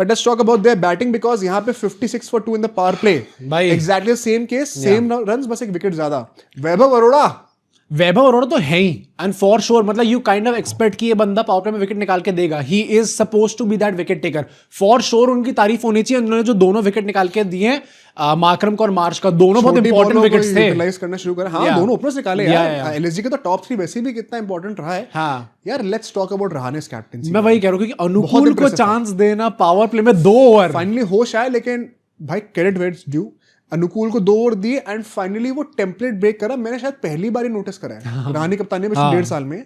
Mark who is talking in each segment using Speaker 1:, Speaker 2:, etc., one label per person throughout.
Speaker 1: But let's talk about their batting because यहाँ पे 56 for 2 in the power play.
Speaker 2: भाई
Speaker 1: Exactly the same case, same runs, बस एक wicket ज्यादा. वैभव अरोड़ा
Speaker 2: तो है ही, एंड फॉर श्योर मतलब यू काइंड ऑफ एक्सपेक्ट कि ये बंदा पावर प्ले में विकेट निकाल के देगा. He is suppose to be that wicket taker. For sure उनकी तारीफ होनी चाहिए. उन्होंने जो दोनों विकेट निकाल के दिए मार्करम का और मार्श का, दोनों बहुत इंपॉर्टेंट विकेट्स थे.
Speaker 1: यूटिलाइज करना शुरू करा. हाँ, दोनों ओपनर्स निकाले यार. एलएसजी का तो टॉप 3 वैसे भी कितना इंपॉर्टेंट रहा है.
Speaker 2: हाँ
Speaker 1: यार, लेट्स टॉक अबाउट रहाने's कैप्टेंसी.
Speaker 2: मैं वही कह रहा हूँ कि अनुकूल को चांस देना पावर प्ले में 2 ओवर.
Speaker 1: फाइनली होश आया, लेकिन भाई क्रेडिट वेयर इज ड्यू. अनुकूल को 2 ओवर दिए एंड फाइनली वो टेम्पलेट ब्रेक करा. मैंने शायद पहली बार ही नोटिस करा है रहाणे कप्तानी में 1.5 साल में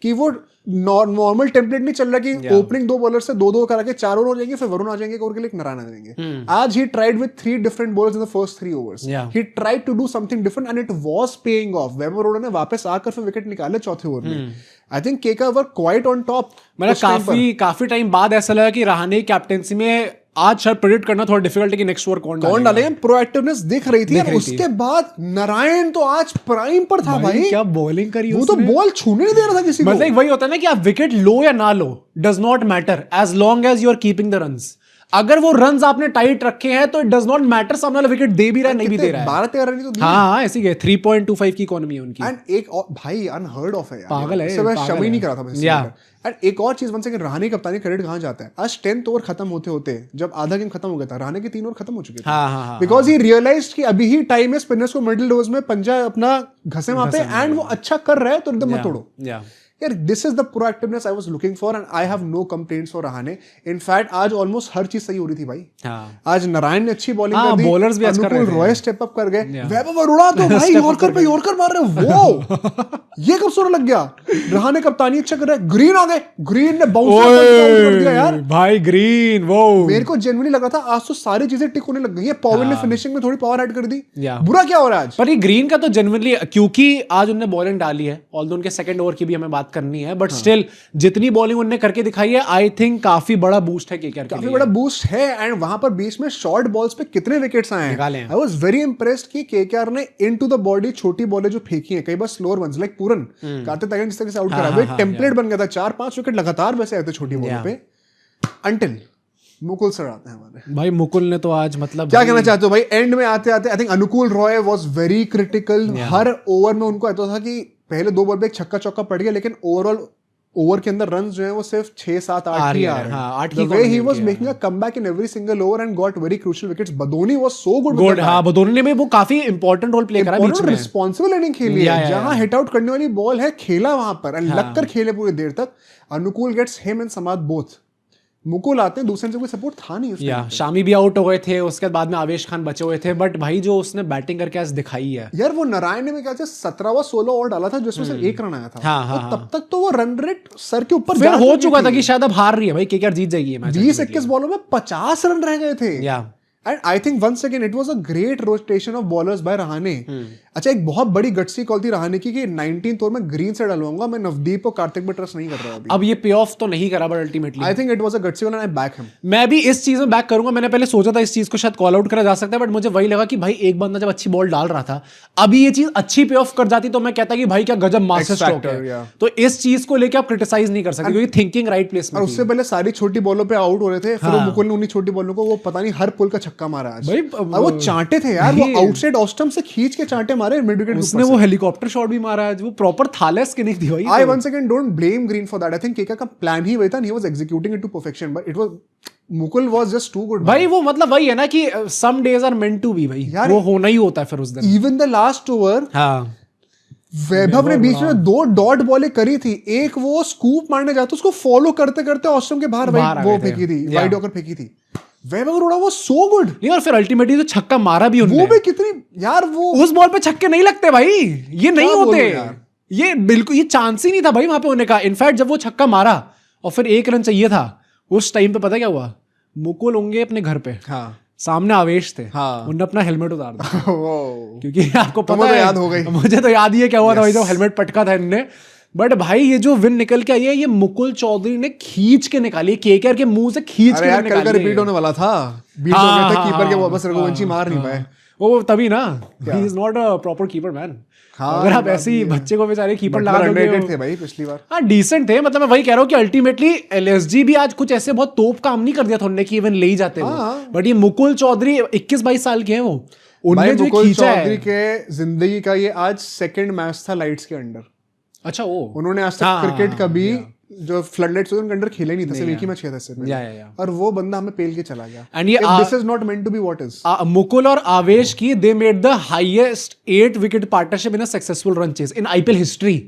Speaker 1: कि वो नॉर्मल टेम्पलेट नहीं चल रहा कि ओपनिंग 2 बॉलर से 2-2 करा के 4 ओवर हो जाएंगे, फिर वरुण आ जाएंगे, एक ओवर के लिए नारायण आ जाएंगे. आज he tried with 3 different bowlers in the first 3 overs. He tried to do something different and it was paying off. Vaibhav Arora ने वापस आकर फिर विकेट निकाले चौथे ओवर में. आई थिंक केकर वर क्वाइट ऑन टॉप.
Speaker 2: मतलब काफी टाइम बाद ऐसा लगा कि रहाणे कैप्टेंसी में आज शायद प्रेडिक्ट करना थोड़ा डिफिकल्ट है कि नेक्स्ट ओवर कौन डालेगा.
Speaker 1: प्रोएक्टिवनेस दिख रही थी. उसके बाद नारायण तो आज प्राइम पर था भाई.
Speaker 2: क्या बॉलिंग करी
Speaker 1: वो तो बॉल छूने नहीं दे रहा था किसी को.
Speaker 2: मतलब वही होता है ना कि आप विकेट लो या ना लो, does not matter as long as you are keeping the runs. अगर वो रन्स आपने टाइट रखे हैं तो इट डज नॉट मैटर सामने वाला विकेट दे भी रहा है नहीं भी दे रहा है.
Speaker 1: 12-13 रन तो दिए.
Speaker 2: हाँ ऐसी है. 3.25 की इकोनॉमी है उनकी.
Speaker 1: एंड एक और भाई अनहर्ड ऑफ है यार.
Speaker 2: पागल है.
Speaker 1: मैं शमी नहीं करा था मैं. एंड एक और चीज बन सके, रहाणे कप्तानी क्रेडिट कहां जाता है. आज 10th ओवर खत्म होते होते जब आधा गेम खत्म हो गया था, रहाणे के 3 ओवर खत्म हो चुके थे. बिकॉज ही रियलाइज्ड कि अभी ही टाइम है स्पिनर्स को मिडिल ओवर्स में पंजा अपना घसे वहां पे, एंड वो अच्छा कर रहा है तो एकदम मत तोड़ो यार. This is the proactiveness I was looking for and I have no complaints for Rahane. In fact आज ऑलमोस्ट हर चीज सही हो रही थी भाई. आज नारायण ने अच्छी बॉलिंग कर दी,
Speaker 2: बॉलर्स भी अच्छा कर रहे थे.
Speaker 1: रॉय स्टेप अप कर गए. वैभव अरोड़ा तो भाई यॉर्कर पे यॉर्कर मार रहे. वो ये कब सोने लग गया. रहाणे कप्तानी अच्छा कर रहा है. ग्रीन आ गए. ग्रीन ने बाउंस कर दिया यार.
Speaker 2: भाई ग्रीन वो
Speaker 1: मेरे को जेन्युइनली लगा था आज तो सारी चीजें टिक होने लग गई है. पॉवर ने फिनिशिंग में थोड़ी पावर ऐड कर दी. बुरा क्या हो रहा है आज.
Speaker 2: पर ये ग्रीन का तो जेन्युइनली क्योंकि आज उन्होंने बॉलिंग डाली है, ऑल्दो उनके सेकंड ओवर की भी हमें बात करनी है, बट जितनी बॉलिंग उन्होंने करके दिखाई है आई थिंक काफी बड़ा बूस्ट है केकेआर के लिए.
Speaker 1: काफी बड़ा बूस्ट है. एंड वहां पर बीच में शॉर्ट बॉल्स पे कितने विकेट्स आए हैं. आई वाज वेरी इंप्रेस्ड कि केकेआर ने इनटू द बॉडी छोटी बॉलें जो फेंकी हैं, कई बार स्लोअर वंस लाइक पूरन कार्तिक तगन जिस तरह से आउट करा, वो एक टेम्पलेट बन गया था. 4-5 विकेट लगातार वैसे आए थे छोटी बॉलों पे. अंटिल मुकुल सर आते हैं हमारे
Speaker 2: भाई. मुकुल ने तो आज मतलब
Speaker 1: क्या कहना चाहते हो भाई. एंड में आते आते आई थिंक अनुकूल Roy was very critical. Her over में उनको ऐसा था कि पहले 2 बॉल पे एक छक्का चौका पड़ गया, लेकिन ओवरऑल ओवर के अंदर रन्स जो है वो सिर्फ 6-7-8 ही आ रहे हैं. The way he was making a comeback in every single over and got very crucial wickets. Badoni was so good.
Speaker 2: हाँ, बदोनी ने भी वो काफी इंपॉर्टेंट रोल प्ले करा बीच में.
Speaker 1: रिस्पॉन्सिबल इनिंग खेली है. जहां हिट आउट करने वाली बॉल है खेला वहां पर, एंड लगकर खेले पूरी देर तक. Anukul gets him and Samad both. Mukul आते हैं, दूसरे से कोई सपोर्ट था नहीं उसके.
Speaker 2: शामी भी आउट हो गए थे, उसके बाद में आवेश खान बचे हुए थे. बट भाई जो उसने बैटिंग करके आज दिखाई है
Speaker 1: यार, वो नारायण ने क्या 17वां-16 ओवर डाला था जिसमें सिर्फ 1 रन आया था. तो तब तक तो वो रन रेट सर के ऊपर
Speaker 2: फिर हो चुका था कि शायद अब हार रही है भाई, केकेआर जीत जाएगी ये मैच.
Speaker 1: 20-21 बॉलों में 50 रन रह गए थे. And I think once again it was a great rotation of bowlers by Rahane. अच्छा, एक बहुत बड़ी गट्सी कॉल थी रहाणे की कि 19th ओवर में ग्रीन से डलवाऊंगा. मैं नवदीप और कार्तिक पर ट्रस्ट नहीं कर रहा अभी.
Speaker 2: अब ये पे ऑफ तो नहीं करा, but ultimately
Speaker 1: I think it was a gutsy one and I back him.
Speaker 2: मैं भी इस चीज में बैक करूंगा. मैंने पहले सोचा था इस चीज को शायद कॉल आउट करा जा सकता है, बट मुझे वही लगा कि भाई एक बंदा जब अच्छी बॉल डाल रहा था, अभी ये चीज अच्छी पे ऑफ कर जाती तो मैं कहता कि भाई क्या गजब मास्टर स्ट्रोक है. तो इस चीज को लेकर आप क्रिटिसाइज नहीं कर सकते क्योंकि थिंकिंग राइट प्लेस में.
Speaker 1: और उससे पहले सारी छोटी बॉलों पे आउट हो रहे थे. फिर मुकुल ने उन्हीं छोटी बॉलों को वो पता नहीं हर पुल का छक्का मारा आज. वो चांटे थे यार. वो आउटसाइड ऑस्टम से खींच के चांटे मारे मिड विकेट.
Speaker 2: उसने वो हेलीकॉप्टर शॉट भी मारा है, वो प्रॉपर थालेस के नहीं थी भाई.
Speaker 1: I once again don't blame Green for that. I think KKR का प्लान ही वही था, he was executing it to perfection, but it was Mukul was just too good
Speaker 2: भाई. वो मतलब वही है ना कि some days are meant to be भाई. वो होना ही होता है फिर उस दिन.
Speaker 1: Even the last over Vaibhav ने बीच में 2 डॉट बॉलें करी थी. एक वो स्कूप मारने जाता, उसको फॉलो करते करते ऑस्ट्रेम के बाहर वो फेंकी थी, वाइड ऑकर फेंकी थी. वैभव अरोड़ा वो सो गुड
Speaker 2: नहीं, और फिर अल्टीमेटली तो छक्का मारा भी उन्होंने.
Speaker 1: वो भी कितनी यार, वो
Speaker 2: उस बॉल पे छक्के नहीं लगते भाई, ये नहीं होते. ये बिल्कुल ये चांस ही नहीं था भाई वहां पे होने का. इनफैक्ट जब वो छक्का मारा और फिर 1 रन चाहिए था, उस टाइम पे पता क्या हुआ. मुकुल होंगे अपने घर पे, सामने आवेश थे, उन्होंने अपना हेलमेट उतार दिया. क्योंकि आपको पता है, याद हो गई मुझे तो याद ही है क्या हुआ था भाई, जब हेलमेट पटका था इनने. बट भाई ये जो विन निकल के आई है, ये मुकुल चौधरी ने खींच के निकाली, केकेआर के मुंह से खींच के निकाली.
Speaker 1: कल का रिपीट होने वाला था. बीट हो गया था कीपर के, वापस रघुवंशी मार नहीं पाए.
Speaker 2: वो तभी ना, he is not a proper keeper man. अगर आप ऐसे ही बच्चे को बेचारे कीपर लगा दोगे,
Speaker 1: अंडररेटेड थे भाई पिछली बार।
Speaker 2: हाँ डिसेंट थे, मतलब मैं वही कह रहा हूँ कि अल्टीमेटली एलएसजी भी आज कुछ ऐसे बहुत तोप काम नहीं कर दिया था उन्होंने कि इवन ले ही जाते वो, बट ये मुकुल चौधरी 21-22 साल के हैं वो, उन्होंने जो
Speaker 1: मुकुल
Speaker 2: खींचा
Speaker 1: चौधरी
Speaker 2: है।
Speaker 1: के जिंदगी का ये आज सेकंड मैच था लाइट्स के अंडर।
Speaker 2: अच्छा वो
Speaker 1: उन्होंने आज तक क्रिकेट कभी जो फ्लडलाइट्स उनके अंडर खेले नहीं था, सिर्फ एक ही मैच खेला था सिर्फ,
Speaker 2: या
Speaker 1: और वो बंदा हमें पेल के चला गया।
Speaker 2: एंड ये
Speaker 1: this is not meant to be what is.
Speaker 2: Mukul और आवेश की they made the highest 8 wicket partnership in a successful run chase in IPL history.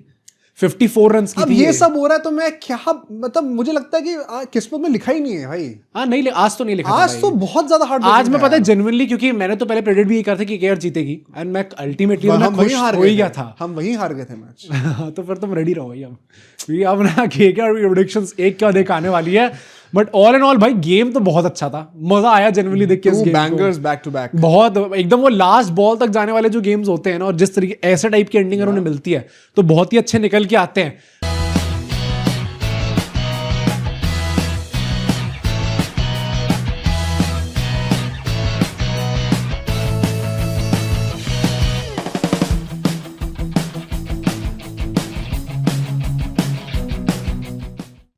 Speaker 2: 54 run की
Speaker 1: अब
Speaker 2: थी
Speaker 1: ये सब हो रहा है तो मैं क्या, मतलब मुझे लगता है कि किस्मत में लिखा ही नहीं है भाई।
Speaker 2: हाँ नहीं, आज तो नहीं लिखा था
Speaker 1: आज
Speaker 2: भाई।
Speaker 1: तो बहुत ज्यादा हार्ड।
Speaker 2: आज मैं पता है जेन्युइनली, क्योंकि मैंने तो पहले प्रेडिक्ट भी ये करा था कि केआर जीतेगी, एंड मैं अल्टीमेटली
Speaker 1: हम वही हार
Speaker 2: हो ही गया था।
Speaker 1: हम वही हार गए थे मैच।
Speaker 2: तो फिर तुम रेडी रहो भाई, अब ना केकेआर की प्रेडिक्शंस एक क्या देख आने वाली है। बट ऑल एंड ऑल भाई गेम तो बहुत अच्छा था, मजा आया जेन्युइनली देख के इस गेम को।
Speaker 1: बैंगर्स बैक टू बैक,
Speaker 2: बहुत एकदम वो लास्ट बॉल तक जाने वाले जो गेम्स होते हैं ना, और जिस तरीके ऐसे टाइप की एंडिंग उन्हें मिलती है तो बहुत ही अच्छे निकल के आते हैं।